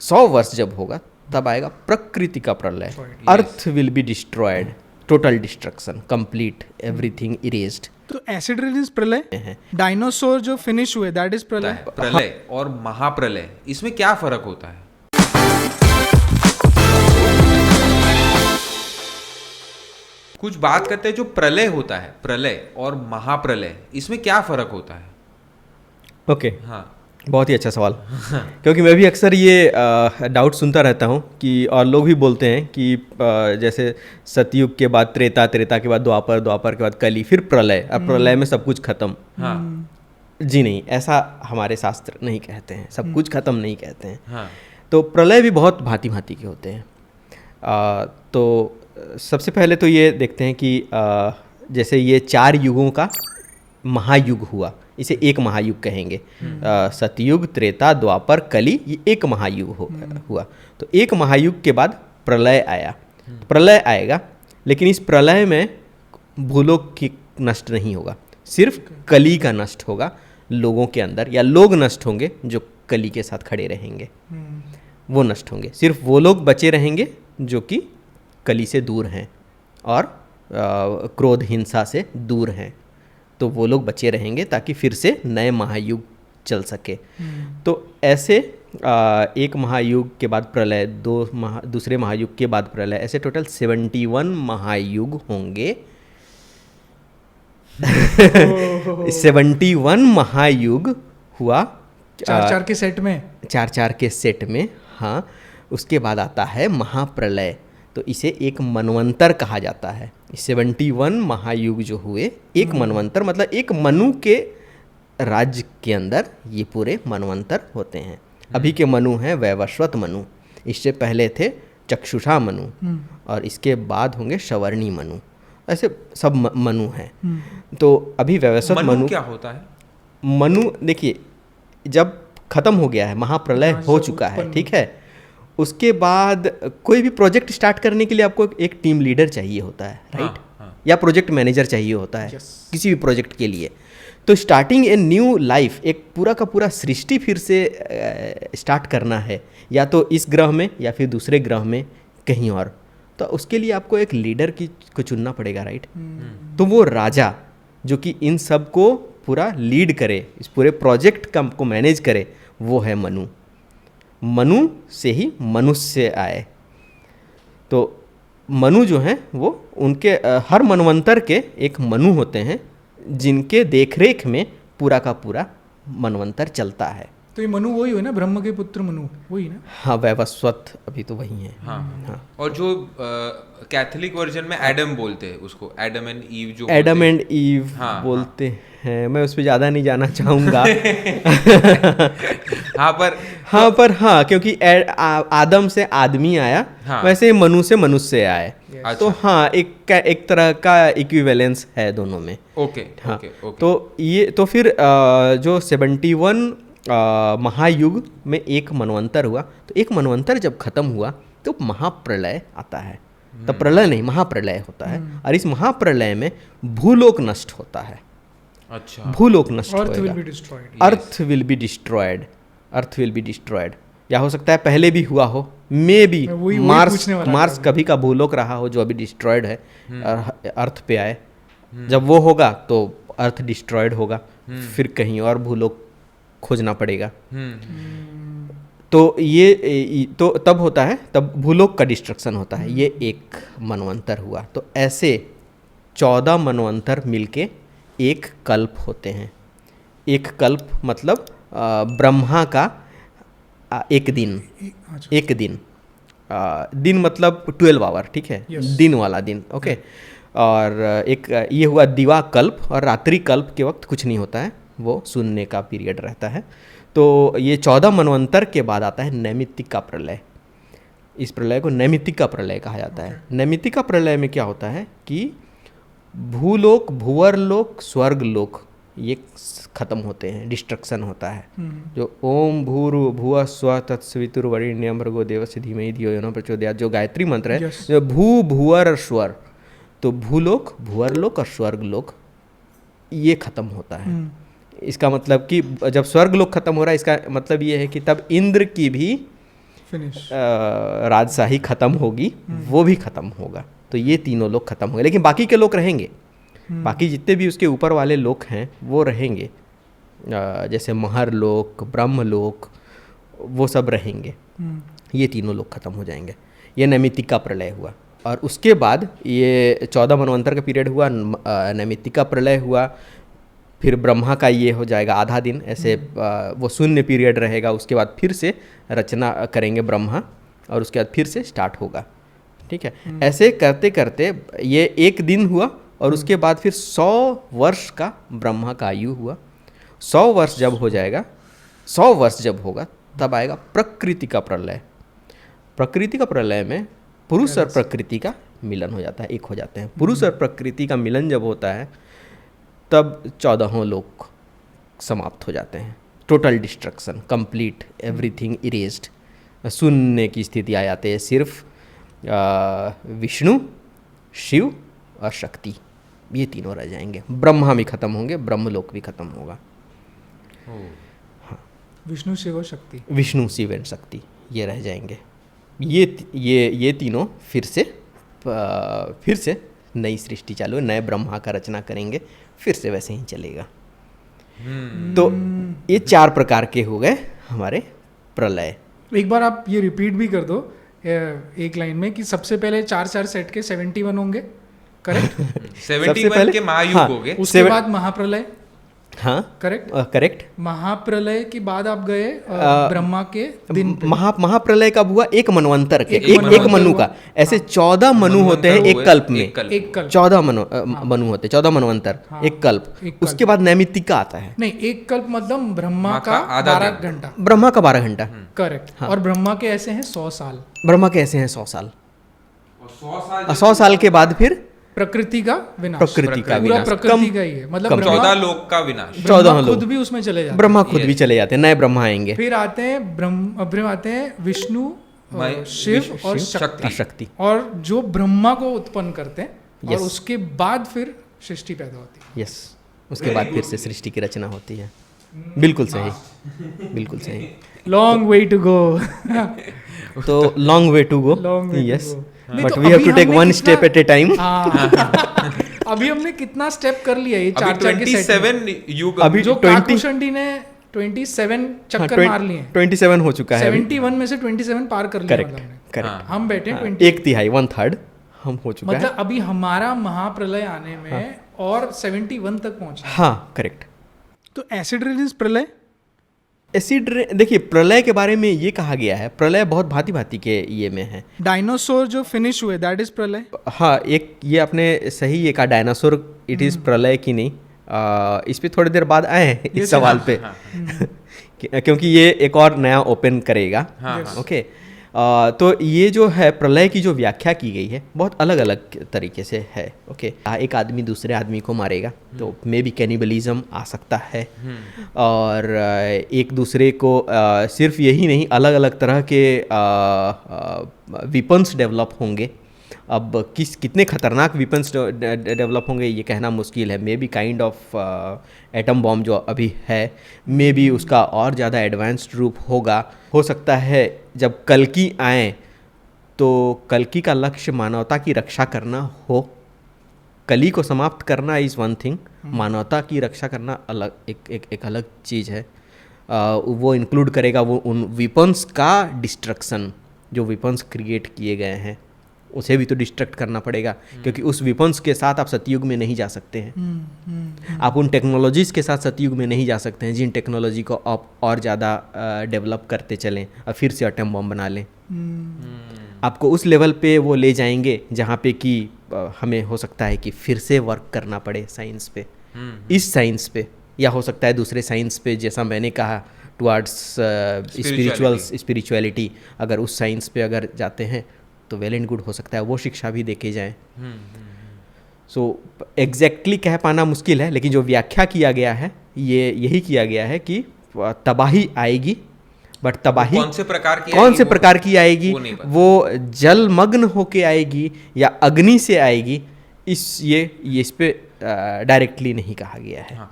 100 वर्ष जब होगा तब आएगा प्रकृति का प्रलय। Earth will be destroyed, total destruction, complete, everything erased. तो एसिड रेन इज प्रलय, डायनासोर जो फिनिश हुए दैट इज प्रलय। प्रलय और महाप्रलय, इसमें क्या फर्क होता है? कुछ बात करते हैं जो प्रलय होता है, प्रलय और महाप्रलय, इसमें क्या फर्क होता है? ओके, हाँ, बहुत ही अच्छा सवाल। क्योंकि मैं भी अक्सर ये डाउट सुनता रहता हूँ कि, और लोग भी बोलते हैं कि जैसे सतयुग के बाद त्रेता, त्रेता के बाद द्वापर, द्वापर के बाद कली, फिर प्रलय, अब प्रलय में सब कुछ खत्म। हाँ, जी नहीं, ऐसा हमारे शास्त्र नहीं कहते हैं, सब कुछ खत्म नहीं कहते हैं। हाँ, तो प्रलय भी बहुत भांति भांति के होते हैं। तो सबसे पहले तो ये देखते हैं कि जैसे ये 4 युगों का महायुग हुआ, इसे एक महायुग कहेंगे। सतयुग, त्रेता, द्वापर, कली, ये एक महायुग हुआ। तो एक महायुग के बाद प्रलय आया। प्रलय आएगा, लेकिन इस प्रलय में भूलोक की नष्ट नहीं होगा, सिर्फ कली का नष्ट होगा लोगों के अंदर, या लोग नष्ट होंगे जो कली के साथ खड़े रहेंगे, वो नष्ट होंगे। सिर्फ वो लोग बचे रहेंगे जो कि कली से दूर हैं और क्रोध, हिंसा से दूर हैं, तो वो लोग बचे रहेंगे ताकि फिर से नए महायुग चल सके। तो ऐसे एक महायुग के बाद प्रलय, दूसरे महायुग के बाद प्रलय, ऐसे टोटल 71 महायुग होंगे। 71 महायुग हुआ 4-4 के सेट में, 4-4 के सेट में। हाँ, उसके बाद आता है महाप्रलय, तो इसे एक मनवंतर कहा जाता है। 71 महायुग जो हुए, एक मनवंतर, मतलब एक मनु के राज्य के अंदर ये पूरे मनवंतर होते हैं। अभी के मनु हैं वैवस्वत मनु, इससे पहले थे चक्षुषा मनु, और इसके बाद होंगे सवर्णी मनु, ऐसे सब मनु हैं। तो अभी वैवस्वत मनु क्या होता है? मनु देखिए, जब खत्म हो गया है, महाप्रलय हो चुका है, ठीक है, उसके बाद कोई भी प्रोजेक्ट स्टार्ट करने के लिए आपको एक टीम लीडर चाहिए होता है, राइट? हाँ। या प्रोजेक्ट मैनेजर चाहिए होता है किसी भी प्रोजेक्ट के लिए। तो स्टार्टिंग ए न्यू लाइफ, एक पूरा का पूरा सृष्टि फिर से स्टार्ट करना है, या तो इस ग्रह में या फिर दूसरे ग्रह में कहीं और, तो उसके लिए आपको एक लीडर को चुनना पड़ेगा, राइट? तो वो राजा जो कि इन सब को पूरा लीड करे, इस पूरे प्रोजेक्ट को मैनेज करे, वो है मनु। मनु से ही मनुष्य आए। तो मनु जो हैं वो उनके हर मनवंतर के एक मनु होते हैं जिनके देखरेख में पूरा का पूरा मनवंतर चलता है। तो ये मनु वही हुए ना, ब्रह्म के पुत्र मनु, वही ना? हाँ, वैवस्वत अभी तो वही है। हाँ। और जो कैथोलिक वर्जन में एडम बोलते हैं उसको, एडम एंड ईव, जो एडम एंड ईव बोलते हैं, मैं उस पर ज़्यादा नहीं जाना चाहूँगा। हाँ, क्योंकि आदम से आदमी आया, वैसे मनु से मनुष्य आए। अच्छा। तो हाँ, एक तरह का इक्विवेलेंस है दोनों में। ओके, हाँ, ओके। तो ये तो फिर जो 71 महायुग में एक मनवंतर हुआ, तो एक मनवंतर जब खत्म हुआ तो महाप्रलय आता है। तो प्रलय नहीं, महाप्रलय होता है, और इस महाप्रलय में भूलोक नष्ट होता है। अच्छा, भूलोक नष्ट अर्थ होएगा, will be destroyed, earth will be destroyed, earth will be destroyed. या हो सकता है पहले भी हुआ हो, मे बी मार्स कभी का भूलोक रहा हो जो अभी डिस्ट्रॉयड है, अर्थ पे आए। जब वो होगा तो अर्थ डिस्ट्रॉयड होगा, फिर कहीं और भूलोक खोजना पड़ेगा। तो ये तो तब होता है, तब भूलोक का डिस्ट्रक्शन होता है। ये एक मनवंतर हुआ। तो ऐसे 14 मनवंतर मिलके एक कल्प होते हैं। एक कल्प मतलब ब्रह्मा का एक दिन, एक दिन, दिन मतलब 12 आवर, ठीक है, दिन वाला दिन, ओके। और एक ये हुआ दिवा कल्प, और रात्रि कल्प के वक्त कुछ नहीं होता है, वो सुनने का पीरियड रहता है। तो ये 14 मनवंतर के बाद आता है नैमित्तिक का प्रलय। इस प्रलय को नैमित्तिक का प्रलय कहा जाता है। नैमित्तिक का प्रलय में क्या होता है कि भूलोक, भूवरलोक, स्वर्गलोक ये खत्म होते हैं, डिस्ट्रक्शन होता है। जो ओम भूर्भुवः भुवः स्वः तत्सवितुर्वरेण्यं भर्गो देवस्य धीमहि धियो यो नः प्रचोदयात्, जो गायत्री मंत्र है, जो भू भूवर और स्वर, तो भूलोक, भूवरलोक और स्वर्गलोक ये खत्म होता है। इसका मतलब कि जब स्वर्गलोक खत्म हो रहा है, इसका मतलब ये है कि तब इंद्र की भी फिनिश राजशाही खत्म होगी, वो भी खत्म होगा। तो ये तीनों लोग खत्म हो गए, लेकिन बाकी के लोग रहेंगे। बाकी जितने भी उसके ऊपर वाले लोग हैं वो रहेंगे, जैसे महर लोक, ब्रह्म लोक, वो सब रहेंगे। ये तीनों लोग खत्म हो जाएंगे। ये नैमित्तिका प्रलय हुआ। और उसके बाद ये 14 मनवंतर का पीरियड हुआ, नैमित्तिका प्रलय हुआ, फिर ब्रह्मा का ये हो जाएगा आधा दिन, ऐसे वो शून्य पीरियड रहेगा। उसके बाद फिर से रचना करेंगे ब्रह्मा, और उसके बाद फिर से स्टार्ट होगा। ठीक है, ऐसे करते करते ये एक दिन हुआ, और उसके बाद फिर 100 वर्ष का ब्रह्मा का आयु हुआ। 100 वर्ष जब हो जाएगा, 100 वर्ष जब होगा, तब आएगा प्रकृति का प्रलय। प्रकृति का प्रलय में पुरुष और प्रकृति का मिलन हो जाता है, एक हो जाते हैं। पुरुष और प्रकृति का मिलन जब होता है, तब 14 लोक समाप्त हो जाते हैं। Total destruction, complete, everything erased, शून्य की स्थिति आ जाती है। सिर्फ विष्णु, शिव और शक्ति, ये तीनों रह जाएंगे। ब्रह्मा भी खत्म होंगे, ब्रह्मलोक भी खत्म होगा। विष्णु, शिव और शक्ति, विष्णु, शिव एंड शक्ति, ये रह जाएंगे। ये तीनों फिर से नई सृष्टि चालू है, नए ब्रह्मा का रचना करेंगे, फिर से वैसे ही चलेगा। तो ये 4 प्रकार के हो गए हमारे प्रलय। एक बार आप ये रिपीट भी कर दो एक लाइन में कि सबसे पहले 4 सेट के 71 होंगे, करेक्ट? 71 के महायुग हो गए। उसके बाद महाप्रलय, हाँ करेक्ट। महाप्रलय के बाद आप गए ब्रह्मा के दिन पे। महाप्रलय कब हुआ? एक मनवंतर के, एक मनु का। ऐसे 14 मनु होते हैं एक कल्प में, 14 मनु होते हैं, 14 मनवंतर, एक कल्प। उसके बाद नैमित्तिका आता है। नहीं, एक कल्प मतलब ब्रह्मा का 12 घंटा, ब्रह्मा का 12 घंटा, करेक्ट। और ब्रह्मा के ऐसे हैं 100 साल, ब्रह्मा के ऐसे हैं 100 साल। 100 साल के बाद फिर प्रकृति का विनाश, प्रकृति का विनाश, प्रकृति का ही है, मतलब 14 लोक का विनाश। 14 लोग खुद भी उसमें चले जाते, ब्रह्मा खुद भी चले जाते हैं, नए ब्रह्मा आएंगे। फिर आते हैं विष्णु, शिव और शक्ति, और जो ब्रह्मा को उत्पन्न करते हैं, और उसके बाद फिर सृष्टि पैदा होती है। यस, उसके बाद फिर से सृष्टि की रचना होती है। बिल्कुल सही, बिल्कुल सही। Long way to go. तो long way to go, yes, but we have to take one step at a time. अभी हमने कितना स्टेप कर लिया ये 4 के सेट में। युग अभी जो काकुशंडी ने 27 चक्कर मार लिए, 27 हो चुका है। 71 में से 27 पार कर लिया। करेक्ट। हम बैठे 1 तिहाई, 1/3 हम हो चुका है। मतलब अभी हमारा महाप्रलय आने में और 71 तक पहुंचे। हाँ, करेक्ट। तो एसिड रेन प्रलय, एसिड देखिए, प्रलय के बारे में ये कहा गया है, प्रलय बहुत भांति भांति के ये में है। डायनासोर जो फिनिश हुए, दैट इज प्रलय। हाँ, एक ये आपने सही ये कहा, डायनासोर इट इज़ प्रलय की नहीं। इस पे थोड़ी देर बाद आए हैं इस सवाल पे। क्योंकि ये एक और नया ओपन करेगा। ओके, तो ये जो है प्रलय की जो व्याख्या की गई है, बहुत अलग अलग तरीके से है। ओके, एक आदमी दूसरे आदमी को मारेगा, तो मे बी कैनिबलिज्म आ सकता है। और एक दूसरे को सिर्फ यही नहीं, अलग अलग तरह के वेपन्स डेवलप होंगे। अब कितने खतरनाक वेपन्स डेवलप होंगे ये कहना मुश्किल है। May be kind of atom bomb जो अभी है, मे बी उसका और ज़्यादा एडवांस्ड रूप होगा। हो सकता है जब कल्कि आए तो कल्कि का लक्ष्य मानवता की रक्षा करना हो। कली को समाप्त करना इज़ वन थिंग, मानवता की रक्षा करना अलग एक अलग चीज़ है। वो इंक्लूड करेगा वो उन वेपन्स का डिस्ट्रक्शन, जो वेपन्स क्रिएट किए गए हैं उसे भी तो डिस्ट्रक्ट करना पड़ेगा, क्योंकि उस वेपन्स के साथ आप सतयुग में नहीं जा सकते हैं। आप उन टेक्नोलॉजीज़ के साथ सतयुग में नहीं जा सकते हैं जिन टेक्नोलॉजी को आप और ज़्यादा डेवलप करते चलें और फिर से एटम बम बना लें। आपको उस लेवल पे वो ले जाएंगे जहाँ पे कि हमें हो सकता है कि फिर से वर्क करना पड़े साइंस पे, इस साइंस पे, या हो सकता है दूसरे साइंस पे, जैसा मैंने कहा टुवर्ड्स स्पिरिचुअलिटी। अगर उस साइंस पे अगर जाते हैं तो वेल एंड गुड, हो सकता है वो शिक्षा भी देके जाएं। सो एग्जैक्टली कह पाना मुश्किल है, लेकिन जो व्याख्या किया गया है ये यही किया गया है कि तबाही आएगी, बट तबाही कौन से प्रकार की आएगी, वो जलमग्न होके आएगी या अग्नि से आएगी, इस पे डायरेक्टली नहीं कहा गया है।